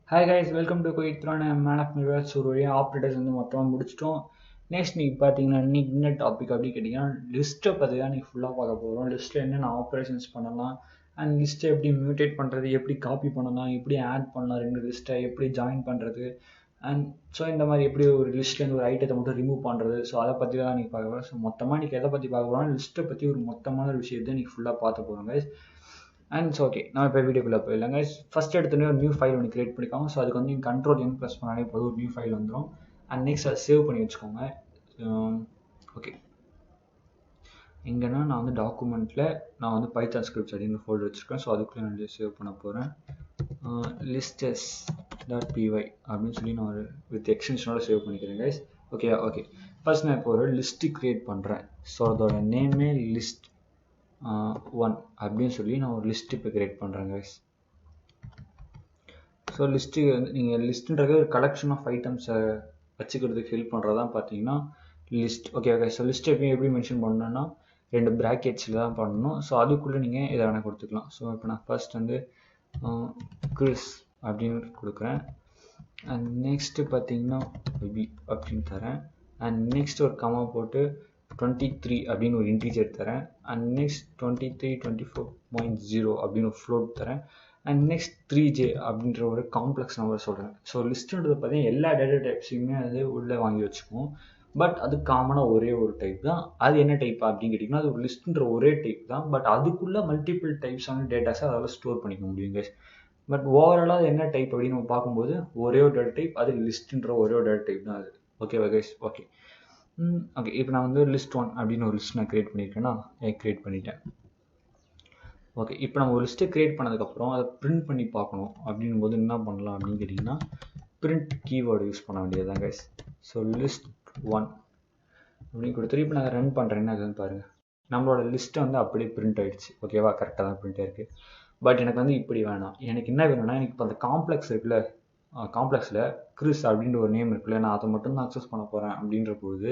Hi guys, welcome to Kuitron and Man of Mirrors. ஒரு வழியா operators வந்து மொத்தமாக முடிச்சிட்டோம். நெக்ஸ்ட் நீங்கள் பார்த்தீங்கன்னா இன்னைக்கு என்ன டாபிக் அப்படி கேட்டிங்கன்னா லிஸ்ட்டை பற்றி தான் நீங்கள் ஃபுல்லாக பார்க்க போகிறோம். லிஸ்ட்டில் என்னென்ன ஆப்ரேஷன்ஸ் பண்ணலாம் அண்ட் லிஸ்ட்டை எப்படி மியூட்டேட் பண்ணுறது, எப்படி காப்பி பண்ணலாம், எப்படி ஆட் பண்ணலாம், ரெண்டு லிஸ்ட்டை எப்படி ஜாயின் பண்ணுறது அண்ட் ஸோ இந்த மாதிரி எப்படி ஒரு லிஸ்ட்லேருந்து ஒரு ஐட்டத்தை மட்டும் ரிமூவ் பண்ணுறது. ஸோ அதை பற்றி தான் நீங்கள் பார்க்க போகிறோம். ஸோ மொத்தமாக நீங்கள் எதை பற்றி பார்க்க போகிறோம், லிஸ்ட்டை பற்றி ஒரு மொத்தமான ஒரு விஷயத்தை நீங்கள் ஃபுல்லாக பார்த்து போகிறாங்க. அண்ட் ஓகே நான் இப்போ வீடியோக்குள்ளே போயிடலாங்க. ஃபஸ்ட் எடுத்தோடனே ஒரு நியூ ஃபைல் ஒன்று கிரியேட் பண்ணிக்கோங்க. ஸோ அதுக்கு வந்து நீங்கள் Ctrl+N ப்ரெஸ் பண்ணாலே போதும், ஒரு நியூ ஃபைல் வந்துடும். அண்ட் நெக்ஸ்ட் அதை சேவ் பண்ணி வச்சுக்கோங்க. ஓகே, எங்கன்னா நான் வந்து டாக்குமெண்ட்டில் நான் வந்து பைத்தான் ஸ்கிரிப்ட்ஸ் அப்படின்னு ஃபோல்டர் வச்சுருக்கேன். ஸோ அதுக்குள்ளே நான் சேவ் பண்ண போகிறேன். listS.py அப்படின்னு சொல்லி நான் ஒரு வித் எக்ஸ்டென்ஷனோட சேவ் பண்ணிக்கிறேன் கைஸ். ஓகே ஃபர்ஸ்ட் நான் இப்போ ஒரு லிஸ்ட்டு க்ரியேட் பண்ணுறேன். ஸோ அதோட நேமே லிஸ்ட் 1 அப்படின்னு சொல்லி நான் ஒரு லிஸ்ட் இப்போ கிரியேட் பண்ணுறேன் கைஸ். ஸோ லிஸ்ட்டு வந்து நீங்கள் லிஸ்ட்டுன்றது ஒரு கலெக்ஷன் ஆஃப் ஐட்டம்ஸை வச்சுக்கிறதுக்கு ஹெல்ப் பண்ணுறதான் பார்த்தீங்கன்னா லிஸ்ட். ஓகே. ஸோ லிஸ்ட் எப்படி மென்ஷன் பண்ணணும்னா 2 ப்ராக்கெட்ஸில் தான் பண்ணணும். ஸோ அதுக்குள்ளே நீங்கள் எதை வேணால் கொடுத்துக்கலாம். ஸோ இப்போ நான் ஃபர்ஸ்ட் வந்து கிறிஸ் அப்படின்னு கொடுக்குறேன். அண்ட் நெக்ஸ்ட்டு பார்த்தீங்கன்னா பி அப்படின்னு தரேன். அண்ட் நெக்ஸ்ட் ஒரு கமா போட்டு 23 அப்படின்னு ஒரு இன்டீஜர் தரேன். அண்ட் நெக்ஸ்ட் 23 24.0 அப்படின்னு ஒரு ஃப்ளோட் தரேன். அண்ட் நெக்ஸ்ட் 3J அப்படின்ற ஒரு காம்ப்ளெக்ஸ் நம்பர் சொல்கிறேன். ஸோ லிஸ்ட்டுன்றது பார்த்தீங்கன்னா எல்லா டேட்டா டைப்ஸையுமே அது உள்ளே வாங்கி வச்சுக்குவோம். பட் அது காமனாக ஒரே ஒரு டைப் தான். அது என்ன டைப் அப்படின்னு கேட்டிங்கன்னா அது ஒரு லிஸ்ட்டுன்ற ஒரே டைப் தான். பட் அதுக்குள்ளே மல்டிபிள் டைப்ஸான டேட்டாஸை அதால் ஸ்டோர் பண்ணிக்க முடியும் கைஸ். பட் ஓவராலாக அது என்ன டைப் அப்படின்னு நம்ம பார்க்கும்போது ஒரே ஒரு டேட்டா டைப், அது லிஸ்ட்டுன்ற ஒரே ஒரு டேட்டா டைப் தான் அது. ஓகேவா கைஸ்? ஓகே. இப்போ நான் வந்து லிஸ்ட் 1 அப்படின்னு ஒரு லிஸ்ட் நான் க்ரியேட் பண்ணியிருக்கேன்னா க்ரியேட் பண்ணிட்டேன். ஓகே, இப்போ நம்ம ஒரு லிஸ்ட்டை க்ரியேட் பண்ணதுக்கப்புறம் அதை பிரிண்ட் பண்ணி பார்க்கணும் அப்படின் போது என்ன பண்ணலாம் அப்படின்னு கேட்டிங்கன்னா பிரிண்ட் கீவேர்டு யூஸ் பண்ண வேண்டியது தான் கைஸ். ஸோ லிஸ்ட் 1 அப்படின்னு கொடுத்துட்டு இப்போ நான் ரன் பண்ணுறேன்னு அதுன்னு பாருங்கள், நம்மளோட லிஸ்ட்டை வந்து அப்படியே பிரிண்ட் ஆகிடுச்சு. ஓகேவா? கரெக்டாக தான் பிரிண்ட் ஆகிருக்கு. பட் எனக்கு வந்து இப்படி வேணாம். எனக்கு என்ன வேணும்னா எனக்கு இப்போ அந்த காம்ப்ளெக்ஸ் இருக்குல்ல, காம்ப்ளெக்ஸில் கிறிஸ் அப்படின்ற ஒரு நேம் இருக்குல்ல, நான் அதை மட்டும் தான் அக்சஸ் பண்ண போகிறேன் அப்படின்ற பொழுது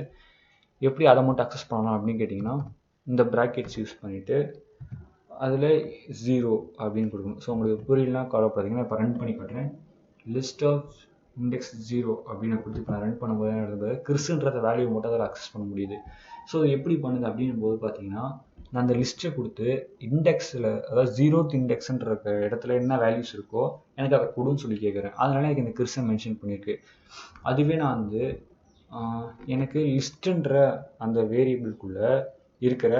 எப்படி அதை மட்டும் அக்சஸ் பண்ணலாம் அப்படின்னு கேட்டிங்கன்னா இந்த ப்ராக்கெட்ஸ் யூஸ் பண்ணிவிட்டு அதில் 0 அப்படின்னு கொடுக்கணும். ஸோ உங்களுக்கு புரியலாம் கவலைப்படாதீங்கன்னா இப்போ ரன் பண்ணி காட்டுறேன். லிஸ்ட் ஆஃப் இண்டெக்ஸ் 0 அப்படின்னு கொடுத்து இப்போ நான் ரன் பண்ணும்போது என்ன நடந்தது, கிறிஸ்ன்ற வேல்யூ மட்டும் அதில் அக்சஸ் பண்ண முடியுது. ஸோ எப்படி பண்ணுது அப்படின்னும் போது பார்த்தீங்கன்னா நான் அந்த லிஸ்ட்டை கொடுத்து இண்டெக்ஸில், அதாவது 0th இண்டெக்ஸ்ன்ற இடத்துல என்ன வேல்யூஸ் இருக்கோ எனக்கு அதை கொடுன்னு சொல்லி கேட்குறேன். அதனால எனக்கு இந்த கிறிஸை மென்ஷன் பண்ணியிருக்கு. அதுவே நான் வந்து எனக்கு லிஸ்ட்டுன்ற அந்த வேரியபிள்குள்ளே இருக்கிற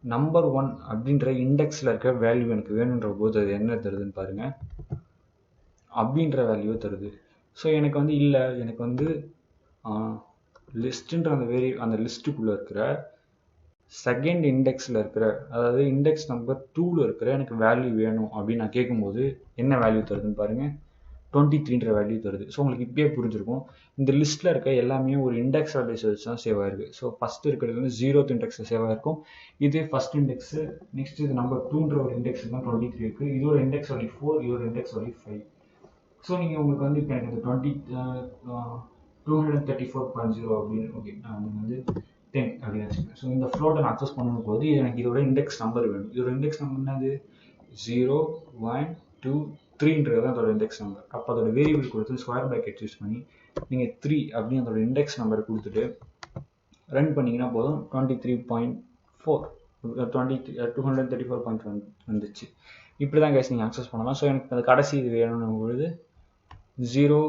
நம்பர் 1 அப்படின்ற இண்டெக்ஸில் இருக்கிற வேல்யூ எனக்கு வேணுன்ற போது அது என்ன தருதுன்னு பாருங்கள், அப்படின்ற வேல்யூ தருது. ஸோ எனக்கு வந்து இல்லை, எனக்கு வந்து லிஸ்ட்டுன்ற அந்த லிஸ்ட்டுக்குள்ளே இருக்கிற செகண்ட் இண்டெக்ஸில் இருக்கிற, அதாவது இண்டெக்ஸ் நம்பர் 2ல் இருக்கிற எனக்கு வேல்யூ வேணும் அப்படின்னு நான் கேட்கும்போது என்ன வேல்யூ தருதுன்னு பாருங்கள், 23ன்ற வேல்யூ தருது. ஸோ உங்களுக்கு இப்பயே புரிஞ்சிருக்கும் இந்த லிஸ்ட்டில் இருக்க எல்லாமே ஒரு இண்டெக்ஸ் வேல்யூஸ் வச்சு தான் சேவ் ஆயிருக்கு. ஸோ ஃபஸ்ட்டு இருக்கிறது வந்து 0th இண்டெக்ஸில் சேவ் ஆயிருக்கும். இது ஃபஸ்ட் இண்டெக்ஸு. நெக்ஸ்ட் இது நம்பர் 2ன்ற ஒரு இண்டெக்ஸ் தான் 23 இருக்குது. இதோட இண்டெக்ஸ் வேல்யூ 4, இதோட இண்டெக்ஸ் வேல்யூ 5. ஸோ நீங்கள் உங்களுக்கு வந்து இப்போ எனக்கு 234.0 அப்படின்னு ஓகே நீங்கள் வந்து 10 அப்படின்னு வச்சுக்கோங்க. ஸோ இந்த ஃப்ளோட்டை நான் அக்சஸ் பண்ணும்போது எனக்கு இதோட இண்டெக்ஸ் நம்பர் வேணும். இதோட இண்டெக்ஸ் நம்பர் என்னது, 0 1 2 3ன்றது தான் அதோட இண்டெக்ஸ் நம்பர். அப்போ அதோட வேரியபிள் கொடுத்து ஸ்கொயர் ப்ராக்கெட் யூஸ் பண்ணி நீங்கள் 3 அப்படின்னு அதோட இண்டெக்ஸ் நம்பர் கொடுத்துட்டு ரன் பண்ணிங்கன்னா போதும் 23.4 234.1 வந்துச்சு. இப்படி தான் கேஸ் நீங்கள் அக்சஸ் பண்ணலாம். ஸோ எனக்கு அந்த கடைசி இது வேணும்னும் பொழுது 0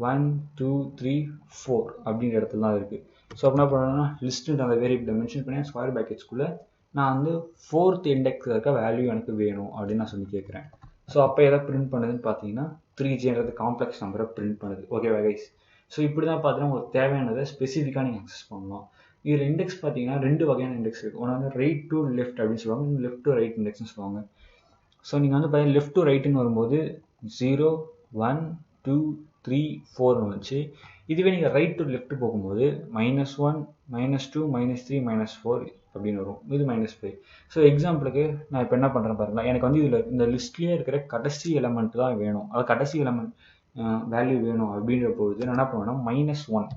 1 2 3 4 அப்படின்ற இடத்துல தான் இருக்குது. ஸோ அப்போ என்ன பண்ணணும்னா லிஸ்ட்டுன்ற அந்த வேரியபிளை மென்ஷன் பண்ணி ஸ்கொயர் ப்ராக்கெட்ஸ்குள்ளே நான் வந்து 4th இண்டெக்ஸில் இருக்க வேல்யூ எனக்கு வேணும் அப்படின்னு நான் சொல்லி கேட்குறேன். ஸோ அப்போ எதை பிரிண்ட் பண்ணுதுன்னு பார்த்தீங்கன்னா 3Jன்றது காம்ப்ளெக்ஸ் நம்பரை பிரிண்ட் பண்ணுது. ஓகேவா கைஸ்? ஸோ இப்படி தான் பார்த்தீங்கன்னா உங்களுக்கு தேவையானதை ஸ்பெசிஃபிக்காக நீங்கள் அக்சஸ் பண்ணலாம். இதில் இண்டெக்ஸ் பார்த்தீங்கன்னா 2 வகையான இண்டெக்ஸ் இருக்குது. ஒன்று வந்து ரைட் டு லெஃப்ட் அப்படின்னு சொல்லுவாங்க, இன்னும் லெஃப்ட் டு ரைட் இண்டெக்ஸ்னு சொல்லுவாங்க. ஸோ நீங்கள் வந்து பார்த்தீங்கன்னா லெஃப்ட் டு ரைட்டுன்னு வரும்போது 0 1 2 3 4 வந்துச்சு. இதுவே நீங்கள் ரைட் டு லெஃப்ட் போகும்போது -1 -2 -3 -4 அப்படின்னு வரும். இது -5. ஸோ எக்ஸாம்பிளுக்கு நான் இப்போ என்ன பண்ணுறேன் பாருங்களா, எனக்கு வந்து இதில் இந்த லிஸ்ட்லேயே இருக்கிற கடைசி எலமெண்ட் தான் வேணும், அது கடைசி எலமெண்ட் வேல்யூ வேணும் அப்படின்ற பொழுது நான் என்ன பண்ணுவேன்னா -1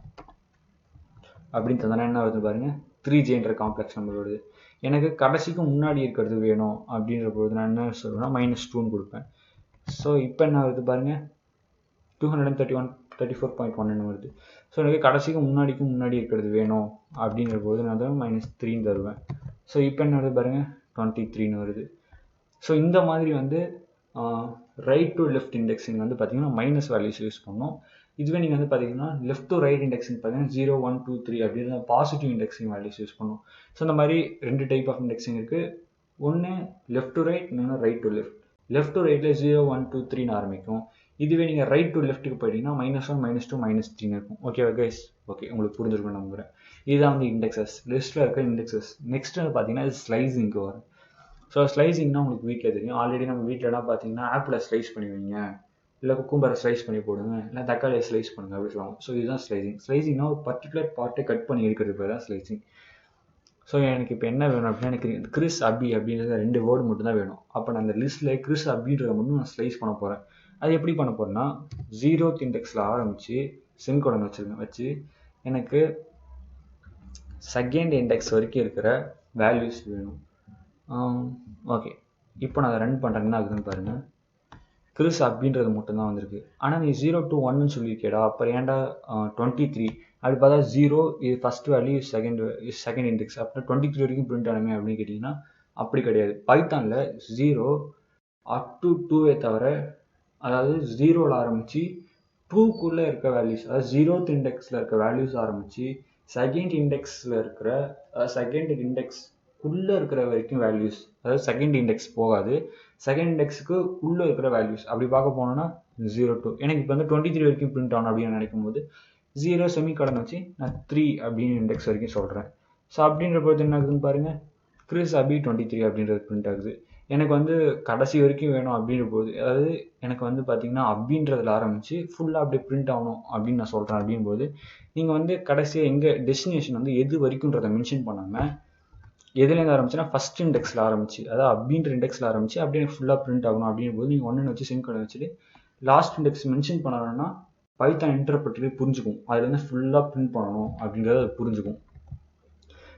அப்படின்னு தந்தானே என்ன வருது பாருங்கள், 3Jன்ற காம்ப்ளெக்ஸ் நம்பர் வருது. எனக்கு கடைசிக்கு முன்னாடி இருக்கிறது வேணும் அப்படின்ற பொழுது நான் என்ன சொல்லுவேன்னா -2ன்னு கொடுப்பேன். ஸோ இப்போ என்ன வருது பாருங்கள், 234.1 வருது. ஸோ எனக்கு கடைசிக்கு முன்னாடி இருக்கிறது வேணும் அப்படிங்கிற போது நான் தான் -3 தருவேன். ஸோ இப்போ என்ன வருது பாருங்கள், 23 வருது. ஸோ இந்த மாதிரி வந்து ரைட் டு லெஃப்ட் இண்டெக்ஸிங் வந்து பார்த்தீங்கன்னா மைனஸ் வேல்யூஸ் யூஸ் பண்ணோம். இதுவே நீங்கள் வந்து பார்த்தீங்கன்னா லெஃப்ட் டு ரைட் இண்டெக்ஸிங் பார்த்தீங்கன்னா 0, 1, 2, 3 அப்படின்னு பாசிட்டிவ் இண்டெக்ஸிங் வேல்யூஸ் யூஸ் பண்ணும். ஸோ இந்த மாதிரி 2 டைப் ஆஃப் இண்டெக்ஸிங் இருக்குது. ஒன்று லெஃப்ட் டு ரைட், இன்னொன்று right to left. Left to ரைட்டில் 0, 1, 2, 3 ஆரம்பிக்கும். இதுவே நீங்கள் ரைட் டு லெஃப்ட்டுக்கு போயிட்டீங்கன்னா -1, -2, -3 இருக்கும். ஓகேவா கைஸ்? ஓகே, உங்களுக்கு புரிஞ்சிருக்கும் நம்புகிறேன். இதுதான் வந்து இண்டெக்ஸஸ், லிஸ்ட்டில் இருக்க இண்டெக்ஸஸ். நெக்ஸ்ட் வந்து பார்த்தீங்கன்னா இது ஸ்லைசிங்க்கு வரும். ஸோ ஸ்லைசிங்னா உங்களுக்கு வீட்டில் தெரியும். ஆல்ரெடி நம்ம வீட்டிலலாம் பார்த்தீங்கன்னா ஆப்பிளை ஸ்லைஸ் பண்ணி வைங்க, இல்லை குக்கும்பரை ஸ்லைஸ் பண்ணி போடுங்க, இல்லை தக்காளியை ஸ்லைஸ் பண்ணுங்க அப்படி சொல்லுவாங்க. ஸோ இதுதான் ஸ்லைசிங். ஸ்லைசிங்னா ஒரு பர்டிகுலர் பார்ட்டை கட் பண்ணி எடுக்கிறது பேர் தான் ஸ்லைசிங். ஸோ எனக்கு இப்போ என்ன வேணும் அப்படின்னா, எனக்கு கிறிஸ் அபி அப்படின்றத 2 வேர்டு மட்டும் தான் வேணும். அப்போ நான் அந்த லிஸ்ட்டில் கிறிஸ் அபின்றதை மட்டும் நான் ஸ்லைஸ் பண்ண போகிறேன். அது எப்படி பண்ண போகிறேன்னா, 0th இண்டெக்ஸில் ஆரம்பித்து செமிகோலன் வச்சு எனக்கு செகண்ட் இண்டெக்ஸ் வரைக்கும் இருக்கிற வேல்யூஸ் வேணும். ஓகே, இப்போ நான் அதை ரன் பண்ணுறேன். என்ன ஆகுதுன்னு பாருங்கள், கிறிஸ் அப்படின்றது மட்டும்தான் வந்திருக்கு. ஆனால் நீ 0 to 1ன்னு சொல்லியிருக்கேடா, அப்புறம் ஏன்டா 23 அப்படி பார்த்தா 0 இது ஃபஸ்ட் வேல்யூ, செகண்ட் இண்டெக்ஸ், அப்புறம் 23 வரைக்கும் பிரிண்ட் ஆனமே அப்படின்னு கேட்டிங்கன்னா அப்படி கிடையாது. பைத்தானில் 0 up to 2 தவிர, அதாவது 0ல் ஆரம்பித்து 2க்குள்ளே இருக்க வேல்யூஸ், அதாவது 0th இண்டெக்ஸில் இருக்க வேல்யூஸ் ஆரம்பித்து செகண்ட் இண்டெக்ஸில் இருக்கிற இண்டெக்ஸ்க்குள்ளே இருக்கிற வரைக்கும் வேல்யூஸ், அதாவது செகண்ட் இண்டெக்ஸ் போகாது, செகண்ட் இண்டெக்ஸுக்கு உள்ளே இருக்கிற வேல்யூஸ் அப்படி பார்க்க போனோன்னா 0 to, எனக்கு இப்போ வந்து 23 வரைக்கும் பிரிண்ட் ஆகணும் அப்படின்னு நினைக்கும் போது 0 செமிகோலன் வச்சு நான் 3 அப்படின்னு இண்டெக்ஸ் வரைக்கும் சொல்கிறேன். ஸோ அப்படின்ற பொழுது என்ன ஆகுதுன்னு பாருங்கள், கிறிஸ் அபி 23 அப்படின்றது பிரிண்ட் ஆகுது. எனக்கு வந்து கடைசி வரைக்கும் வேணும் அப்படின்ற போது, அதாவது எனக்கு வந்து பார்த்தீங்கன்னா அபின்றதில் ஆரம்பித்து ஃபுல்லாக அப்படியே பிரிண்ட் ஆகணும் அப்படின்னு நான் சொல்கிறேன். அப்படின் போது நீங்கள் வந்து கடைசியாக எங்கள் டெஸ்டினேஷன் வந்து எது வரைக்கும்ன்றதை மென்ஷன் பண்ணாமல் எதுலேருந்து ஆரம்பிச்சுன்னா ஃபஸ்ட் இண்டெக்ஸில் ஆரம்பிச்சு, அதாவது அப்படின்ற இண்டெக்ஸில் ஆரம்பிச்சு அப்படியே ஃபுல்லாக பிரிண்ட் ஆகணும் அப்படின் போது நீங்கள் 1ன்னு வச்சு செமிகோலன் வச்சுட்டு லாஸ்ட் இண்டெக்ஸ் மென்ஷன் பண்ணணும்னா பைத்தான் இன்டர்பிரட்டரே புரிஞ்சுக்கும், அதுலேருந்து ஃபுல்லாக பிரிண்ட் பண்ணணும் அப்படின்றத அது புரிஞ்சுக்கும்.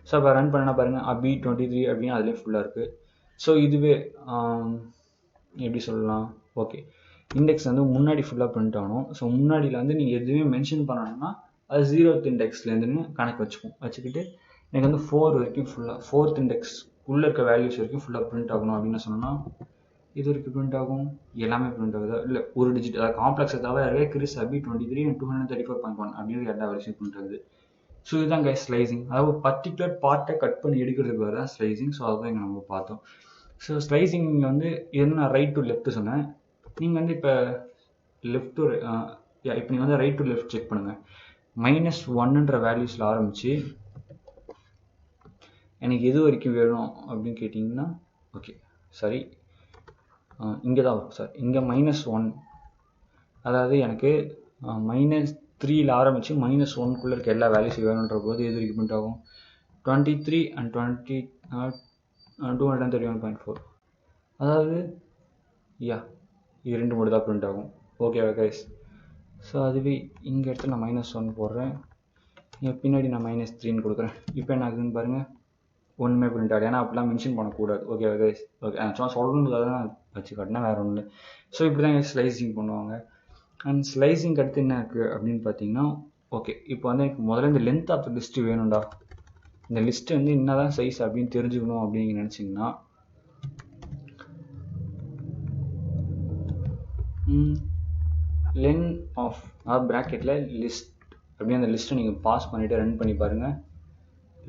ஸோ இப்போ ரன் பண்ணால் பாருங்கள், அபி 23 அப்படின்னு அதுலேயே ஃபுல்லாக இருக்குது. ஸோ இதுவே எப்படி சொல்லலாம், ஓகே, இண்டெக்ஸ் வந்து முன்னாடி ஃபுல்லாக பிரிண்ட் ஆகணும். ஸோ முன்னாடியில் வந்து நீங்கள் எதுவுமே மென்ஷன் பண்ணணும்னா அது 0th இண்டெக்ஸ்லேருந்துன்னு கணக்கு வச்சுக்கிட்டு எனக்கு வந்து 4 வரைக்கும் ஃபுல்லாக 4th இண்டெக்ஸ் உள்ளே இருக்க வேல்யூஸ் வரைக்கும் ஃபுல்லாக பிரிண்ட் ஆகணும் அப்படின்னு சொன்னால் இது வரைக்கும் பிரிண்ட் ஆகும், எல்லாமே பிரிண்ட் ஆகுதா இல்லை ஒரு டிஜிட், அதாவது காம்ப்ளெக்ஸை தவிர கிறிஸ் அபி 23 and 234.1 அப்படின்னு எல்லா வேல்யூஸும் பிரிண்ட் ஆகுது. ஸோ இதுதான் கைஸ் ஸ்லைசிங், அதாவது பர்டிகுலர் பார்ட்டை கட் பண்ணி எடுக்கிறதுக்கு வேறு தான் ஸ்லைசிங். ஸோ அதுதான் இங்கே நம்ம பார்த்தோம். ஸோ ஸ்லைசிங் வந்து இது நான் ரைட் டு லெஃப்ட் சொன்னேன். நீங்கள் வந்து இப்போ லெஃப்ட் டு இப்போ நீங்கள் வந்து ரைட் டு லெஃப்ட் செக் பண்ணுங்கள். -1ன்ற வேல்யூஸில் ஆரம்பித்து எனக்கு எது வரைக்கும் வேணும் அப்படின்னு கேட்டிங்கன்னா, ஓகே சரி இங்கே தான் வரும் சார், இங்கே -1, அதாவது எனக்கு -3ல் ஆரம்பித்து -1க்குள்ளே இருக்க எல்லா வேல்யூஸும் வேணுன்ற போது எது வரைக்கும் பிரிண்ட் ஆகும், 23 and 231.4, அதாவது இது 2 மட்டும் தான் பிரிண்ட் ஆகும். ஓகேவா கைஸ்? ஸோ அதுவே இங்கே இடத்துல நான் -1 போடுறேன், பின்னாடி நான் -3ன்னு கொடுக்குறேன். இப்போ என்ன ஆகுதுன்னு பாருங்கள், ஒன்றுமே பிரிண்ட் ஆகுது, ஏன்னா அப்படிலாம் மென்ஷன் பண்ணக்கூடாது. ஓகேவா கைஸ்? ஓகே, சும்மா சொல்லணுன்றதாக தான் வச்சு காட்டினா வேறு ஒன்று இல்லை. ஸோ இப்படி தான் ஸ்லைசிங் பண்ணுவாங்க. அண்ட் ஸ்லைசிங் அடுத்து என்ன இருக்குது அப்படின்னு பார்த்தீங்கன்னா, ஓகே இப்போ வந்து எனக்கு முதல்ல இந்த லென்த் ஆஃப் த லிஸ்ட்டு வேணும்டா, இந்த லிஸ்ட்டு வந்து என்ன தான் சைஸ் அப்படின்னு தெரிஞ்சுக்கணும் அப்படின்னு நினச்சிங்கன்னா லென் ஆஃப் ப்ராக்கெட்டில் லிஸ்ட் அப்படின்னு அந்த லிஸ்ட்டை நீங்கள் பாஸ் பண்ணிவிட்டு ரன் பண்ணி பாருங்கள்,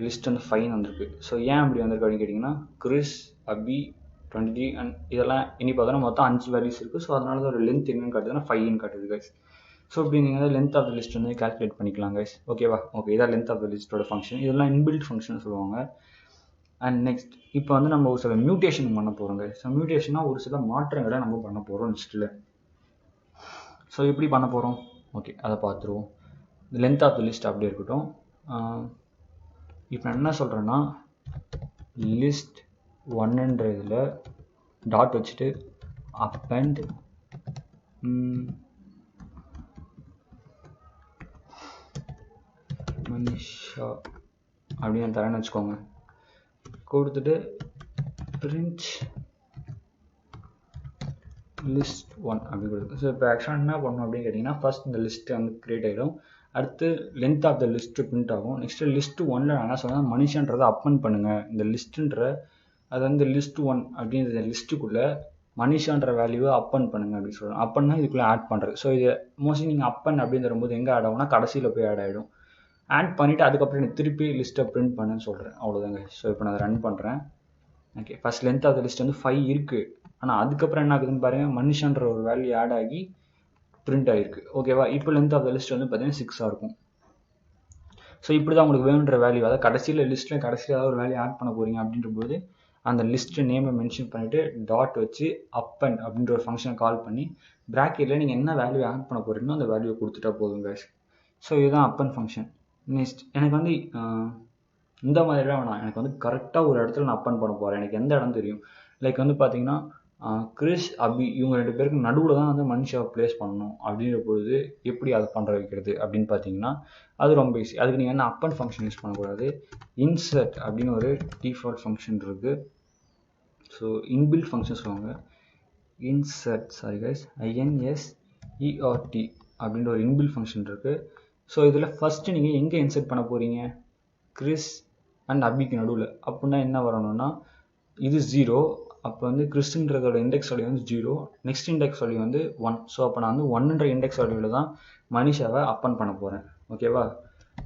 லிஸ்ட் வந்து 5 வந்திருக்கு. ஸோ ஏன் அப்படி வந்திருக்கு அப்படின்னு கேட்டிங்கன்னா, கிறிஸ் அபி 23 அண்ட் இதெல்லாம் இனி பார்த்தோன்னா மொத்தம் 5 வேல்யூஸ் இருக்குது. ஸோ அதனால தான் ஒரு லென்த் என்னன்னு காட்டுதுன்னா 5ன்னு காட்டுது கைஸ். ஸோ இப்படி நீங்கள் லென்த் ஆஃப் த லிஸ்ட் வந்து கால்குலேட் பண்ணிக்கலாம் கைஸ். ஓகேவா? ஓகே, இதான் லென்த் ஆஃப் த லிஸ்ட்டோட ஃபங்க்ஷன். இதெல்லாம் இன்பில்ட் ஃபங்க்ஷன் சொல்லுவாங்க. அண்ட் நெக்ஸ்ட் இப்போ வந்து நம்ம ஒரு சில மியூட்டேஷன் பண்ண போகிறோம் கைஸ். ஸோ மியூட்டேஷனாக ஒரு சில மாற்றங்களை நம்ம பண்ண போகிறோம் லிஸ்ட்டில். ஸோ எப்படி பண்ண போகிறோம், ஓகே அதை பார்த்துருவோம். லென்த் ஆஃப் த லிஸ்ட் அப்படியே இருக்கட்டும். இப்போ நான் என்ன சொல்கிறேன்னா, லிஸ்ட் 1ன்ற இதில் டாட் வச்சுட்டு அப்பண்ட் மனிஷா அப்படின்னு தரேன்னு வச்சுக்கோங்க, கொடுத்துட்டு பிரிண்ட் லிஸ்ட் ஒன் அப்படி கொடுக்கும். ஸோ இப்போ ஆக்சுவலாக என்ன பண்ணணும் அப்படின்னு கேட்டிங்கன்னா, ஃபர்ஸ்ட் இந்த லிஸ்ட்டு வந்து கிரியேட் ஆகிடும். அடுத்து length of the list print ஆகும். நெக்ஸ்ட்டு லிஸ்ட்டு ஒன்னில் நான் என்ன சொன்னேன், மனுஷன்றதை அப்பன் பண்ணுங்கள். இந்த லிஸ்ட்டுன்ற அது வந்து லிஸ்ட் ஒன் அப்படின்ற லிஸ்ட்டுக்குள்ளே மனிஷான்ற வேல்யூவை அப்பன் பண்ணுங்க அப்படின்னு சொல்கிறேன். அப்பன்னா இதுக்குள்ளே ஆட் பண்ணுறது. ஸோ இது மோஸ்ட்லி நீங்கள் அப்பன் அப்படின்னு வரும்போது எங்கே ஆட் ஆகும்னா கடைசியில் போய் ஆட் ஆகிடும். ஆட் பண்ணிவிட்டு அதுக்கப்புறம் எனக்கு திருப்பி லிஸ்ட்டை பிரிண்ட் பண்ணுன்னு சொல்கிறேன். அவ்வளோதாங்க. ஸோ இப்போ நான் அதை ரன் பண்ணுறேன். Okay, first length of the list வந்து 5 இருக்குது. ஆனால் அதுக்கப்புறம் என்ன ஆகுதுன்னு பாருங்கள், மனுஷன்ற ஒரு வேல்யூ ஆட் ஆகி பிரிண்ட் ஆகிருக்கு. ஓகேவா? இப்போ லென்த் ஆஃப் த லிஸ்ட் வந்து பார்த்தீங்கன்னா 6 இருக்கும். ஸோ இப்படி தான் உங்களுக்கு வேணுன்ற வேல்யூ, அதாவது கடைசியில் லிஸ்ட்டில் கடைசியில் ஏதாவது ஒரு வேல்யூ ஆட் பண்ண போகிறீங்க அப்படின்ற போது அந்த லிஸ்ட்டு நேமை மென்ஷன் பண்ணிவிட்டு டாட் வச்சு அப்பன் அப்படின்ற ஒரு ஃபங்க்ஷனை கால் பண்ணி ப்ராக்கெட்டில் நீங்கள் என்ன வேல்யூ ஆட் பண்ண போகிறீங்களோ அந்த வேல்யூவை கொடுத்துட்டா போதும் guys. ஸோ இதுதான் அப்பன் ஃபங்க்ஷன். நெக்ஸ்ட் எனக்கு வந்து இந்த மாதிரிலாம் வேணாம், எனக்கு வந்து கரெக்டாக ஒரு இடத்துல நான் அப்பன் பண்ண போகிறேன். எனக்கு எந்த இடம் தெரியும். லைக் வந்து பார்த்தீங்கன்னா கிறிஸ் அபி இவங்க 2 பேருக்கு நடுவில் தான் வந்து மனுஷாவை ப்ளேஸ் பண்ணணும் அப்படின்ற பொழுது எப்படி அதை பண்ணுற வைக்கிறது அப்படின்னு பார்த்தீங்கன்னா அது ரொம்ப ஈஸி. அதுக்கு நீங்கள் என்ன அப்பன் ஃபங்க்ஷன் யூஸ் பண்ணக்கூடாது, இன்சர்ட் அப்படின்னு ஒரு டிஃபால்ட் ஃபங்க்ஷன் இருக்குது. ஸோ இன்பில்ட் ஃபங்க்ஷன் சொல்லுவாங்க. இன்சர்ட் INSERT அப்படின்ற ஒரு இன்பில்ட் ஃபங்க்ஷன் இருக்குது. ஸோ இதில் ஃபஸ்ட்டு நீங்கள் எங்கே இன்சர்ட் பண்ண போகிறீங்க, கிறிஸ் அண்ட் அபிக்கு நடுவில். அப்படின்னா என்ன வரணும்னா இது 0. அப்போ வந்து கிறிஸ்ன்றதோட இண்டெக்ஸ் வேல்யூ வந்து 0, நெக்ஸ்ட் இண்டெக்ஸ் வேல்யூ வந்து 1. ஸோ அப்போ நான் வந்து 1ன்ற இண்டெக்ஸ் வேல்யூவில் தான் மனிஷாவை அப்பன் பண்ண போகிறேன். ஓகேவா?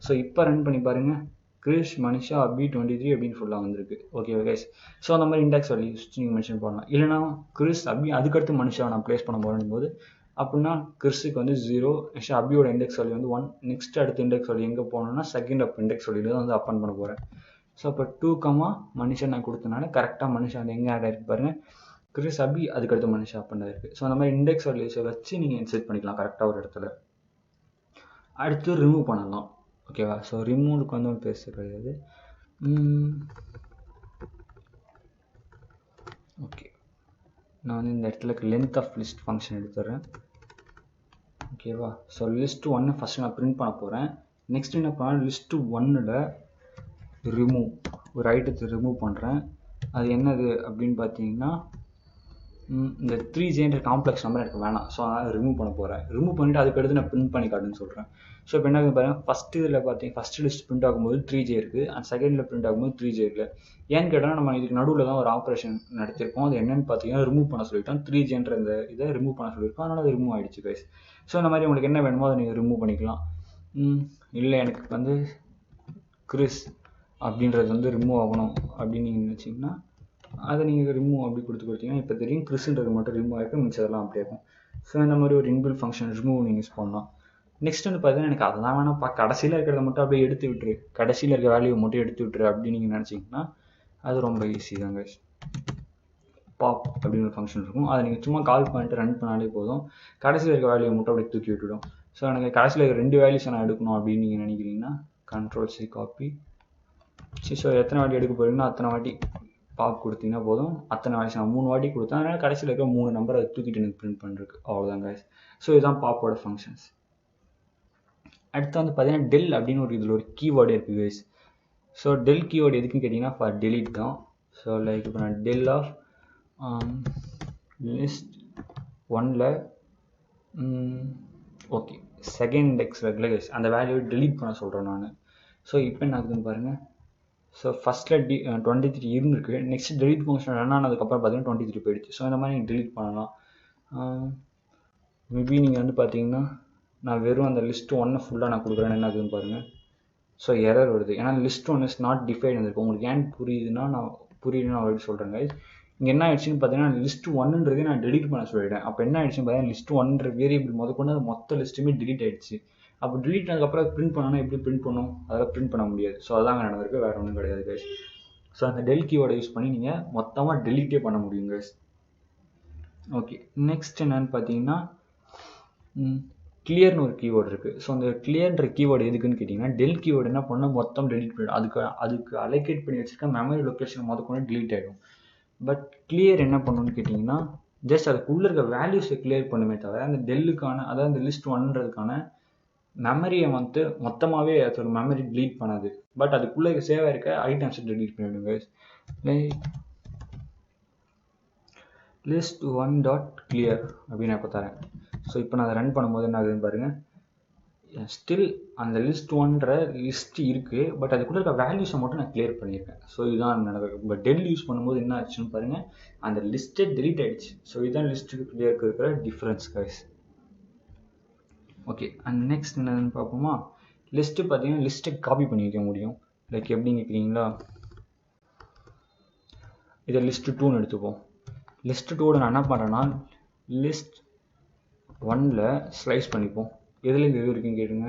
ஸோ இப்போ ரன் பண்ணி பாருங்கள், கிறிஸ் மனிஷா அபி 23 அப்படின்னு ஃபுல்லாக வந்திருக்கு. ஓகேவா கைஸ்? ஸோ அந்த மாதிரி இண்டெக்ஸ் வேல்யூஸ் நீங்கள் மென்ஷன் பண்ணலாம். இல்லைனா கிறிஸ் அபி அதுக்கடுத்து மனிஷாவை நான் ப்ளேஸ் பண்ண போகிறேன் போது அப்படின்னா கிறிஸுக்கு வந்து 0, நெக்ஸ்ட் அபியோட இண்டெக்ஸ் வேல்யூ வந்து 1, நெக்ஸ்ட் அடுத்த இண்டெக்ஸ் வேல்யூ எங்கே போகணுன்னா செகண்ட் அப் இண்டெக்ஸ் வேல்யூவில் தான் வந்து அப்பன் பண்ண போகிறேன். ஸோ அப்போ 2, மனுஷா நான் கொடுத்தனால கரெக்டாக மனுஷா வந்து எங்கே ஆட் ஆகிருக்கு பாருங்கள், கிறிஸ் அபி அதுக்கடுத்து மனுஷா அப்பன் ஆகிருக்கு. ஸோ அந்த மாதிரி இண்டெக்ஸ் வேல்யூஸை வச்சு நீங்கள் இன்செர்ட் பண்ணிக்கலாம் கரெக்டாக ஒரு இடத்துல. அடுத்து ரிமூவ் பண்ணலாம். ஓகேவா? ஸோ ரிமூவுக்கு வந்து ஒரு பேச கிடையாது. ஓகே, நான் வந்து இந்த இடத்துல லென்த் ஆஃப் லிஸ்ட் ஃபங்க்ஷன் எடுத்துடுறேன். ஓகேவா? ஸோ லிஸ்ட் 1 ஃபஸ்ட்டு நான் பிரிண்ட் பண்ண போகிறேன். நெக்ஸ்ட் என்ன பண்ணால் லிஸ்ட் 1ல் ரிமூவ் ஒரு ஐட்டத்தை ரிமூவ் பண்ணுறேன். அது என்னது அப்படின்னு பார்த்தீங்கன்னா இந்த 3Jன்ற காம்ப்ளெக்ஸ் நம்பர் எனக்கு வேணாம். ஸோ அதனால் ரிமூவ் பண்ண போகிறேன். ரிமூவ் பண்ணிவிட்டு அதுக்கடுத்து நான் பிரிண்ட் பண்ணி காட்டுன்னு சொல்கிறேன். ஸோ இப்போ என்ன பாருங்கள், ஃபஸ்ட்டு இதில் பார்த்தீங்கன்னா ஃபஸ்ட்டு லிஸ்ட் பிரிண்ட் ஆகும்போது 3J இருக்குது, அண்ட் செகண்டில் பிரிண்ட் ஆகும்போது 3J இருக்குது. ஏன்னு கேட்டால் நம்ம இதுக்கு நடுவில் தான் ஒரு ஆப்ரேஷன் நடத்திருக்கோம். அது என்னென்னு பார்த்தீங்கன்னா ரிமூவ் பண்ண சொல்லிட்டோம். 3Jன்ற இந்த இதை ரிமூவ் பண்ண சொல்லியிருக்கோம். அதனால் அது ரிமூவ் ஆகிடுச்சு கைஸ். ஸோ இந்த மாதிரி உங்களுக்கு என்ன வேணுமோ அதை நீங்கள் ரிமூவ் பண்ணிக்கலாம். இல்லை எனக்கு வந்து கிறிஸ் அப்படின்றது வந்து ரிமூவ் ஆகணும் அப்படின்னு நீங்கள் நினச்சிங்கன்னா அதை நீங்கள் ரிமூவ் அப்படி கொடுத்தீங்கன்னா இப்போ தெரியும் கிறிஸ்ன்றது மட்டும் ரிமூவ் ஆகிருக்கும், மிச்சதெல்லாம் அப்படியே இருக்கும். ஸோ இந்த மாதிரி ஒரு இன்பில்ட் ஃபங்க்ஷன் ரிமூவ் நீங்கள் யூஸ் பண்ணலாம். நெக்ஸ்ட் வந்து பார்த்தீங்கன்னா எனக்கு அதெல்லாம் வேணாம்ப்பா, கடைசியில் இருக்கிறத மட்டும் அப்படியே எடுத்து விட்டுரு, கடைசியில் இருக்க வேல்யூவை மட்டும் எடுத்து விட்டுரு அப்படின்னு நீங்கள் நினச்சிங்கன்னா அது ரொம்ப ஈஸி தாங்க. பாப் அப்படின்னு ஒரு ஃபங்க்ஷன் இருக்கும், அதை நீங்கள் சும்மா கால் பண்ணிட்டு ரன் பண்ணாலே போதும், கடைசியில் இருக்க வேல்யூவை மட்டும் அப்படியே தூக்கி விட்டுடும். ஸோ எனக்கு கடைசியில் இருக்க 2 வேல்யூஸ் நான் எடுக்கணும் அப்படின்னு நீங்கள் நினைக்கிறீங்கன்னா Ctrl+C காப்பி. ஸோ எத்தனை வாட்டி எடுக்க போகிறீங்கன்னா அத்தனை வாட்டி பாப் கொடுத்தீங்கன்னா போதும். அத்தனை வாட்டி நான் 3 வாட்டி கொடுத்தேன், அதனால் கடைசியில் இருக்க 3 நம்பரை தூக்கிட்டு எனக்கு பிரிண்ட் பண்ணிருக்கு. அவ்வளோதான் கைஸ். ஸோ இதுதான் பாப்போட ஃபங்க்ஷன்ஸ். அடுத்து வந்து பார்த்தீங்கன்னா டெல் அப்படின்னு ஒரு இதில் ஒரு கீவேர்டு இருக்குது கைஸ். ஸோ டெல் கீவேர்டு எதுக்குன்னு கேட்டிங்கன்னா ஃபார் டெலிட் தான். ஸோ லைக் இப்போ நான் டெல் ஆஃப் லிஸ்ட் 1ல் ஓகே செகண்ட் இண்டெக்ஸ் இருக்குல்ல கைஸ், அந்த வேல்யூவை டெலீட் பண்ண சொல்கிறேன் நான். ஸோ இப்போ என்ன ஆகுதுன்னு பாருங்கள். ஸோ ஃபஸ்ட்டில் 23 இருந்திருக்கு, நெக்ஸ்ட் டெலிட் ஃபங்க்ஷன் ரன் ஆனதுக்கப்புறம் பார்த்தீங்கன்னா 23 போயிடுச்சு. ஸோ இந்த மாதிரி நீங்கள் டெலிட் பண்ணலாம். மேபி நீங்கள் வந்து பார்த்தீங்கன்னா நான் வெறும் அந்த லிஸ்ட் 1 ஃபுல்லாக நான் கொடுக்குறேன், என்ன ஆகுதுன்னு பாருங்கள். ஸோ எரர் வருது, ஏன்னா லிஸ்ட் 1 இஸ் நாட் டிஃபைன் இருக்குது. உங்களுக்கு ஏன் புரியுதுன்னா நான் ஆல்ரெடி சொல்கிறேன் கைஸ். இங்கே என்ன ஆயிடுச்சுன்னு பார்த்தீங்கன்னா லிஸ்ட் 1ன்றதே நான் டெலிட் பண்ண சொல்லிட்டேன். அப்போ என்ன ஆயிடுச்சுன்னு பார்த்தீங்கன்னா லிஸ்ட் 1ன்ற வேரியபிள் முதற்கொண்டு அது மொத்த லிஸ்ட்டுமே டெலிட் ஆகிடுச்சு. அப்போ டெலிட் ஆனதுக்கப்புறம் பிரிண்ட் பண்ணோன்னா எப்படி பிரிண்ட் பண்ணும், அதெல்லாம் பிரிண்ட் பண்ண முடியாது. ஸோ அதாங்க நடந்திருக்கு, வேறு ஒன்றும் கிடையாது கைஸ். ஸோ அந்த டெல் கீவேர்டை யூஸ் பண்ணி நீங்கள் மொத்தமாக டெலிட்டே பண்ண முடியும் கைஸ். ஓகே, நெக்ஸ்ட் என்னன்னு பார்த்தீங்கன்னா கிளியர்னு ஒரு கீவேர்டு இருக்குது. ஸோ அந்த கிளியர்ன்ற கீவேர்டு எதுக்குன்னு கேட்டிங்கன்னா டெல் கீவேர்டு என்ன பண்ணால் மொத்தம் டெலிட் பண்ணிடும். அதுக்கு அலோகேட் பண்ணி வச்சுருக்க மெமரி லொக்கேஷன் முதற்கொண்டு டெலிட் ஆகிடும். பட் கிளியர் என்ன பண்ணணும்னு கேட்டிங்கன்னா ஜஸ்ட் அதுக்குள்ளே இருக்க வேல்யூஸை கிளியர் பண்ணுமே தவிர அந்த டெல்லுக்கான, அதாவது அந்த லிஸ்ட் 1ன்றதுக்கான மெமரியை வந்து மொத்தமாகவே அதோட மெமரி டெலீட் பண்ணாது. பட் அதுக்குள்ளே சேவாக இருக்க ஐட்டம்ஸை டெலீட் பண்ணிவிடுங்க. list1.clear அப்படின்னு நான் இப்போ தரேன். ஸோ இப்போ நான் அதை ரன் பண்ணும்போது என்ன ஆகுதுன்னு பாருங்கள். ஸ்டில் அந்த list1ன்ற லிஸ்ட் இருக்குது, பட் அதுக்குள்ள இருக்க வேல்யூஸை மட்டும் நான் கிளியர் பண்ணியிருக்கேன். ஸோ இதுதான் நடக்குது. பட் டெல் யூஸ் பண்ணும்போது என்ன ஆச்சுன்னு பாருங்கள், அந்த லிஸ்ட்டே டெலிட் ஆகிடுச்சு. ஸோ இதுதான் லிஸ்ட்டுக்கு கிளியருக்கு இருக்கிற difference guys. Okay, and next என்னன்னு பார்ப்போமா. லிஸ்ட்டு பார்த்தீங்கன்னா லிஸ்ட்டை காப்பி பண்ணி வைக்க முடியும். லைக் எப்படின்னு கேட்குறீங்களா, இதை list2ன்னு எடுத்துப்போம். list2 நான் என்ன பண்ணுறேன்னா list1ல் ஸ்லைஸ் பண்ணிப்போம். எதில் எது இருக்குன்னு கேட்டுங்க.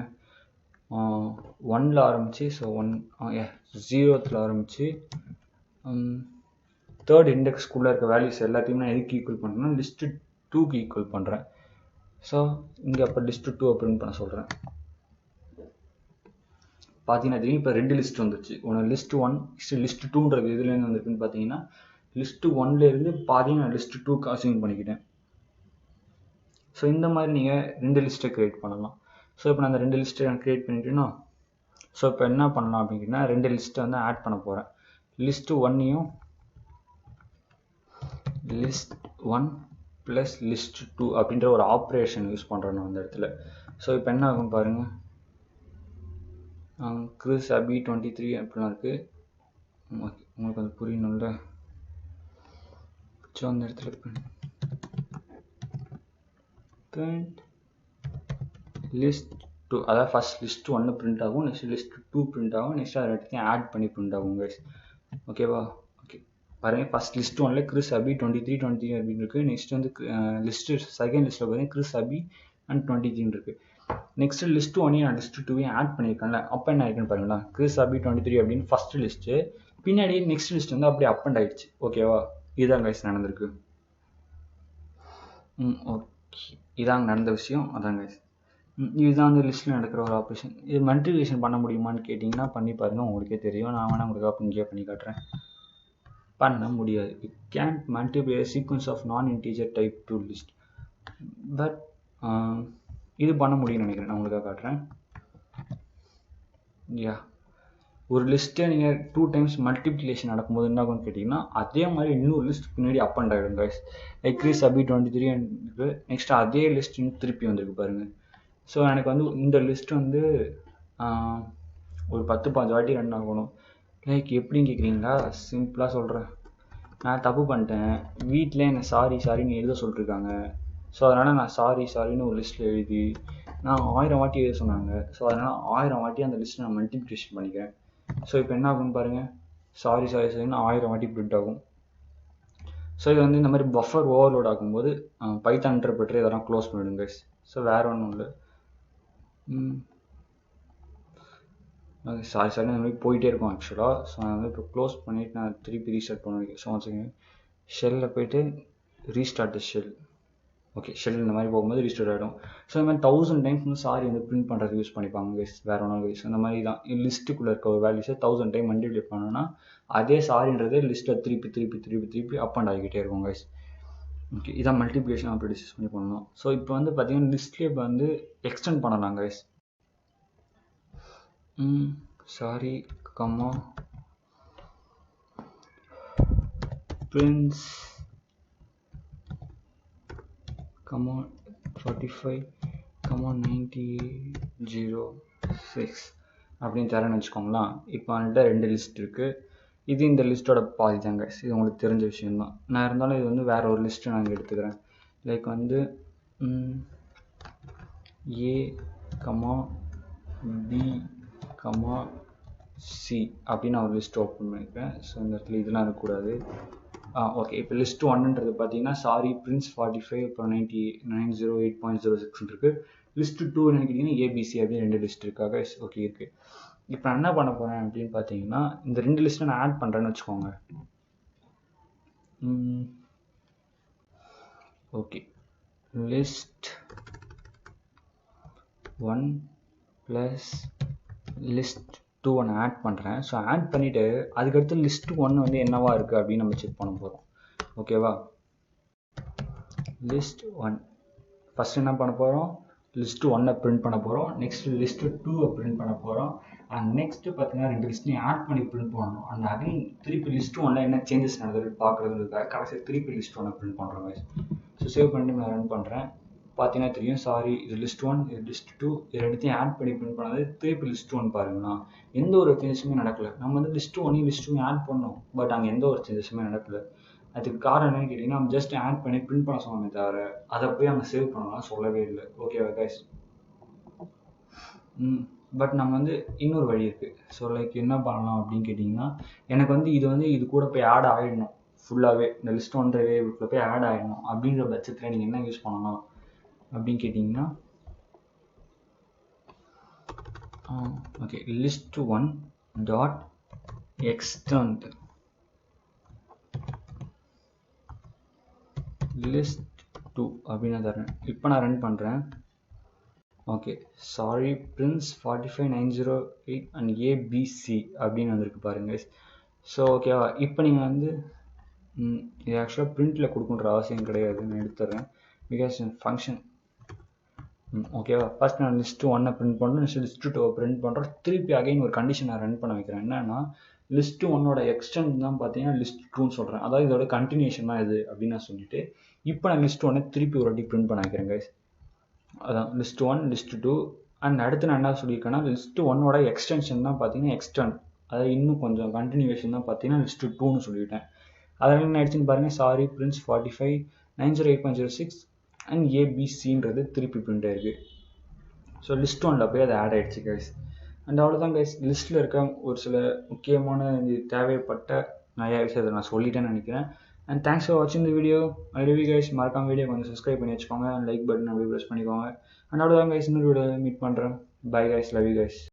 1ல் ஆரம்பித்து, ஸோ 0த்தில் ஆரம்பித்து தேர்ட் இண்டெக்ஸ்குள்ளே இருக்க வேல்யூஸ் எல்லாத்தையும் நான் எதுக்கு ஈக்குவல் பண்ணுறேன்னா list2க்கு ஈக்குவல் பண்ணுறேன். ஸோ இங்கே அப்போ list2 பிரிண்ட் பண்ண சொல்கிறேன். பார்த்தீங்கன்னா தெரியும், இப்போ 2 லிஸ்ட் வந்துச்சு. ஒன்று list1, list2ன்றது இதுலேருந்து வந்துருக்குன்னு பார்த்தீங்கன்னா list1லேருந்து பாதியும் நான் list2க்கு அசைன் பண்ணிக்கிட்டேன். ஸோ இந்த மாதிரி நீங்கள் 2 லிஸ்ட்டை க்ரியேட் பண்ணலாம். ஸோ இப்போ நான் அந்த 2 லிஸ்ட்டை நான் க்ரியேட் பண்ணிட்டேன்னா, ஸோ இப்போ என்ன பண்ணலாம் அப்படின்னா 2 லிஸ்ட்டை வந்து ஆட் பண்ண போகிறேன். list1ஐயும் list1 ப்ளஸ் list2 அப்படின்ற ஒரு ஆப்ரேஷன் யூஸ் பண்ணுறேன் நான் அந்த இடத்துல. ஸோ இப்போ என்ன ஆகும் பாருங்கள், Chris Abby 23 அப்படிலாம் இருக்குது. உங்களுக்கு அது புரியணும்ல. ஸோ அந்த இடத்துல list2, அதாவது ஃபர்ஸ்ட் list1 பிரிண்ட் ஆகும், நெக்ஸ்ட் list2 பிரிண்ட் ஆகும், நெக்ஸ்ட் அதை எடுத்து ஆட் பண்ணி பிரிண்ட் ஆகும் கைஸ். ஓகேவா? ஓகே பாருங்க, ஃபர்ஸ்ட் list1ல Chris Abby 23 அப்படின்னு இருக்குது. நெக்ஸ்ட் வந்து செகண்ட் லிஸ்ட்டில் பார்த்தீங்கன்னா Chris Abby அண்ட் 23 இருக்குது. நெக்ஸ்ட் list1ஐயும் நான் list2ஐயும் ஆட் பண்ணியிருக்கேன்ல, அப்போ என்ன ஆயிருக்குன்னு பாருங்களா, Chris Abby 23 அப்படின்னு ஃபர்ஸ்ட் லிஸ்ட்டு, பின்னாடி நெக்ஸ்ட் லிஸ்ட் வந்து அப்படியே அப் அண்ட் ஆயிடுச்சு. ஓகேவா? இதுதான் கைஸ் நடந்திருக்கு. ஓகே, இதாங்க நடந்த விஷயம். அதான் கைஸ், இதுதான் வந்து லிஸ்ட்டில் நடக்கிற ஒரு ஆப்ரேஷன். இது மல்டிப்ளிகேஷன் பண்ண முடியுமான்னு கேட்டிங்கன்னா பண்ணி பாருங்கள், உங்களுக்கே தெரியும். நான் வேணால் உங்களுக்கு இங்கேயே பண்ணி காட்டுறேன். பண்ண முடியாது. You can't multiply sequence of non integer type to list. But இது பண்ண முடியும்னு நினைக்கிறேன். நான் உங்களுக்காக காட்டுறேன். யா, ஒரு லிஸ்ட்டை நீங்கள் 2 டைம்ஸ் மல்டிப்ளிகேஷன் நடக்கும்போது என்ன ஆகும்னு கேட்டிங்கன்னா, அதே மாதிரி இன்னொரு லிஸ்ட் பின்னாடி அப் அண்ட் ஆகிடும் கைஸ். லைக் Chris Abby 23 இருக்குது. நெக்ஸ்ட் அதே லிஸ்ட் திருப்பி வந்திருக்கு பாருங்கள். ஸோ எனக்கு வந்து இந்த லிஸ்ட் வந்து ஒரு 10-15 வாட்டி ரன் ஆகணும். லைக் எப்படின்னு கேட்குறீங்களா, சிம்பிளாக சொல்கிறேன். நான் தப்பு பண்ணிட்டேன், வீட்டில் என்னை சாரின்னு எழுத சொல்லிட்டுருக்காங்க. ஸோ அதனால் நான் சாரின்னு ஒரு லிஸ்ட்டில் எழுதி நான் 1000 வாட்டி எழுத சொன்னாங்க. ஸோ அதனால் 1000 வாட்டி அந்த லிஸ்ட்டை நான் மல்டிப்ளிகேஷன் பண்ணிக்கிறேன். ஸோ இப்போ என்ன ஆகும்னு பாருங்கள், சாரின்னு 1000 வாட்டி பிரிண்ட் ஆகும். ஸோ இது வந்து இந்த மாதிரி பஃபர் ஓவர்லோட் ஆகும்போது பைத்தான் இன்டர்பிரட்டர் இதெல்லாம் க்ளோஸ் பண்ணிவிடுங்க கைஸ். ஸோ வேறு ஒன்றும் இல்லை. சாரி இந்த மாதிரி போயிட்டே இருக்கும் ஆக்சுவலாக. ஸோ நான் வந்து இப்போ க்ளோஸ் பண்ணிவிட்டு நான் திருப்பி ரீஸ்டார்ட் பண்ணுவேன். ஸோ வச்சுக்கோங்க, ஷெல்லில் போய்ட்டு ரீஸ்டார்ட் ஷெல். ஓகே, ஷெல் இந்த மாதிரி போகும்போது ரீஸ்டார்ட் ஆகிடும். ஸோ இந்த மாதிரி 1000 டைம்ஸ் வந்து சாரி வந்து பிரிண்ட் பண்ணுறது யூஸ் பண்ணிப்பாங்க கைஸ், வேறு ஒன்றும் கைஸ். அந்த மாதிரி தான் லிஸ்ட்டுக்குள்ளே இருக்க ஒரு வேல்யூஸை 1000 டைம் மல்டிப்ளை பண்ணோன்னா அதே சாரின்றதே லிஸ்ட்டில் திருப்பி அப் அண்ட் ஆகிக்கிட்டே இருக்கும் கைஸ். ஓகே, இதான் மல்டிப்ளிகேஷன் ஆப்ரேஷன் பண்ணி பண்ணணும். ஸோ இப்போ வந்து பார்த்தீங்கன்னா லிஸ்ட்லேயே இப்போ வந்து எக்ஸ்டெண்ட் பண்ணலாம் கைஸ். சாரி கம்மா பிரின்ஸ் கம்மா 45 கம்மா 9006 அப்படின்னு தரேன்னு வச்சுக்கோங்களேன். இப்போ வந்துட்டு 2 லிஸ்ட் இருக்குது. இது இந்த லிஸ்ட்டோட பாதி தான் கைஸ். இது உங்களுக்கு தெரிஞ்ச விஷயம்தான். நான் இருந்தாலும் இது வந்து வேறு ஒரு லிஸ்ட்டு நான் இங்கே எடுத்துக்கிறேன். லைக் வந்து ஏ கம்மா பி கம்மா சி அப்படின்னு நான் ஒரு லிஸ்ட் ஓப்பன் பண்ணிக்கிறேன். ஸோ இந்த இடத்துல இதெல்லாம் இருக்கக்கூடாது. ஓகே, இப்போ list1ன்றது பார்த்தீங்கன்னா சாரி பிரின்ஸ் 45 அப்புறம் 908.06 இருக்குது. list2 நினைக்கிறீங்கன்னா ஏபிசி அப்படின்னு 2 லிஸ்ட் இருக்காங்க. ஓகே இருக்குது. இப்போ நான் என்ன பண்ண போகிறேன் அப்படின்னு பார்த்தீங்கன்னா, இந்த 2 லிஸ்ட்டை நான் ஆட் பண்ணுறேன்னு வச்சுக்கோங்க. ஓகே, list1 ப்ளஸ் list2 நான் ஆட் பண்ணுறேன். ஸோ ஆட் பண்ணிவிட்டு அதுக்கடுத்து list1 வந்து என்னவா இருக்குது அப்படின்னு நம்ம செக் பண்ண போகிறோம். ஓகேவா? list1 ஃபஸ்ட் என்ன பண்ண போகிறோம், லிஸ்ட்டு 1 பிரிண்ட் பண்ண போகிறோம். நெக்ஸ்ட் லிஸ்ட்டு 2 பிரிண்ட் பண்ண போகிறோம். அண்ட் நெக்ஸ்ட்டு பார்த்தீங்கன்னா 2 லிஸ்ட்டையும் ஆட் பண்ணி பிரிண்ட் பண்ணணும். அண்ட் அகைன் திருப்பி லிஸ்ட்டு 1 என்ன சேஞ்சஸ் நடந்தது பார்க்குறதுக்காக கடைசி திருப்பி லிஸ்ட் 1 பிரிண்ட் பண்ணுறோம் guys. ஸோ சேவ் பண்ணிட்டு நான் ரன் பண்ணுறேன். பார்த்தீங்கன்னா தெரியும், சாரி இது லிஸ்ட் 1 இது லிஸ்ட் 2 இது ரெண்டுத்தையும் ஆட் பண்ணி பிரிண்ட் பண்ணது திருப்பி லிஸ்ட் 1 பாருங்களா, எந்த ஒரு சேஞ்சஸுமே நடக்கல. நம்ம வந்து லிஸ்ட் 1 லிஸ்ட் 2 ஆட் பண்ணோம், பட் அங்கே எந்த ஒரு சேஞ்சஸுமே நடக்கல. அதுக்கு காரணம் என்னன்னு கேட்டிங்கன்னா, நம்ம ஜஸ்ட் ஆட் பண்ணி பிரிண்ட் பண்ண சொன்னோமே தவிர அதை போய் அங்கே சேவ் பண்ணலாம் சொல்லவே இல்லை. ஓகேவா கைஸ்? பட் நம்ம வந்து இன்னொரு வழி இருக்குது. ஸோ லைக் என்ன பண்ணலாம் அப்படின்னு கேட்டிங்கன்னா, எனக்கு வந்து இது கூட போய் ஆட் ஆகிடணும் ஃபுல்லாகவே, இந்த லிஸ்ட் 1 இதுக்குள்ளே போய் ஆட் ஆகிடணும். அப்படின்ற பட்சத்தில் நீங்கள் என்ன யூஸ் பண்ணலாம் அப்படின்னு கேட்டிங்கன்னா, okay list 1 dot extend list 2 அப்படின்னு நான் தரேன். இப்போ நான் ரன் பண்ணுறேன். Okay sorry Prince 45908 and ABC அப்படின்னு வந்திருக்கு பாருங்க. ஸோ ஓகேவா, இப்போ நீங்கள் வந்து இது ஆக்சுவலாக பிரிண்டில் கொடுக்குன்ற அவசியம் கிடையாது, நான் எடுத்துறேன் பிகாஸ் ஃபங்க்ஷன். ஓகேவா, ஃபர்ஸ்ட் நான் லிஸ்ட்டு 1 பிரிண்ட் பண்ணுறேன், நெக்ஸ்ட் லிஸ்ட்டு 2 பிரிண்ட் பண்ணுறேன். திருப்பி அகைன் ஒரு கண்டிஷன் நான் ரன் பண்ண வைக்கிறேன். என்னன்னா லிஸ்ட்டு 1 எக்ஸ்டெண்ட் தான் பார்த்தீங்கன்னா லிஸ்ட் 2ன்னு சொல்கிறேன். அதாவது இதோட கண்டினியூஷன் தான் இது அப்படின்னு நான் சொல்லிட்டு இப்போ நான் லிஸ்ட் 1 திருப்பி ஒரு வாட்டி பிரிண்ட் பண்ண வைக்கிறேன் கைஸ். அதான் லிஸ்ட் 1 லிஸ்ட் 2 அண்ட் அடுத்து நான் என்ன சொல்லியிருக்கேன்னா லிஸ்ட் 1 எக்ஸ்டென்ஷன் தான் பார்த்தீங்கன்னா எக்ஸ்டெண்ட், அதாவது இன்னும் கொஞ்சம் கண்டினியூஷன் தான் பார்த்தீங்கன்னா லிஸ்ட் 2ன்னு சொல்லிவிட்டேன். அதனால என்ன ஆயிடுச்சுன்னு பாருங்கள், சாரி பிரின்ஸ் 45908.06 அண்ட் ஏபிசின்றது திருப்பி பிரிண்ட் ஆயிருக்கு. ஸோ லிஸ்ட் 1 போய் அது ஆட் ஆகிடுச்சு கைஸ். அண்ட் அவ்வளோதான் கைஸ், லிஸ்ட்டில் இருக்க ஒரு சில முக்கியமான தேவைப்பட்ட நிறையா விஷயத்தை நான் சொல்லிட்டேன்னு நினைக்கிறேன். அண்ட் தேங்க்ஸ் ஃபார் வாட்சிங் the video. I love you guys. மறக்காம வீடியோ கொஞ்சம் சப்ஸ்கிரைப் பண்ணி வச்சுக்கோங்க, அண்ட் லைக் பட்டன் அப்படி ப்ரெஸ் பண்ணிக்கோங்க. அண்ட் அவ்வளோதான் கைஸ், இன்னொரு வீடியோ மீட் பண்ணுறேன். Bye guys, love you guys.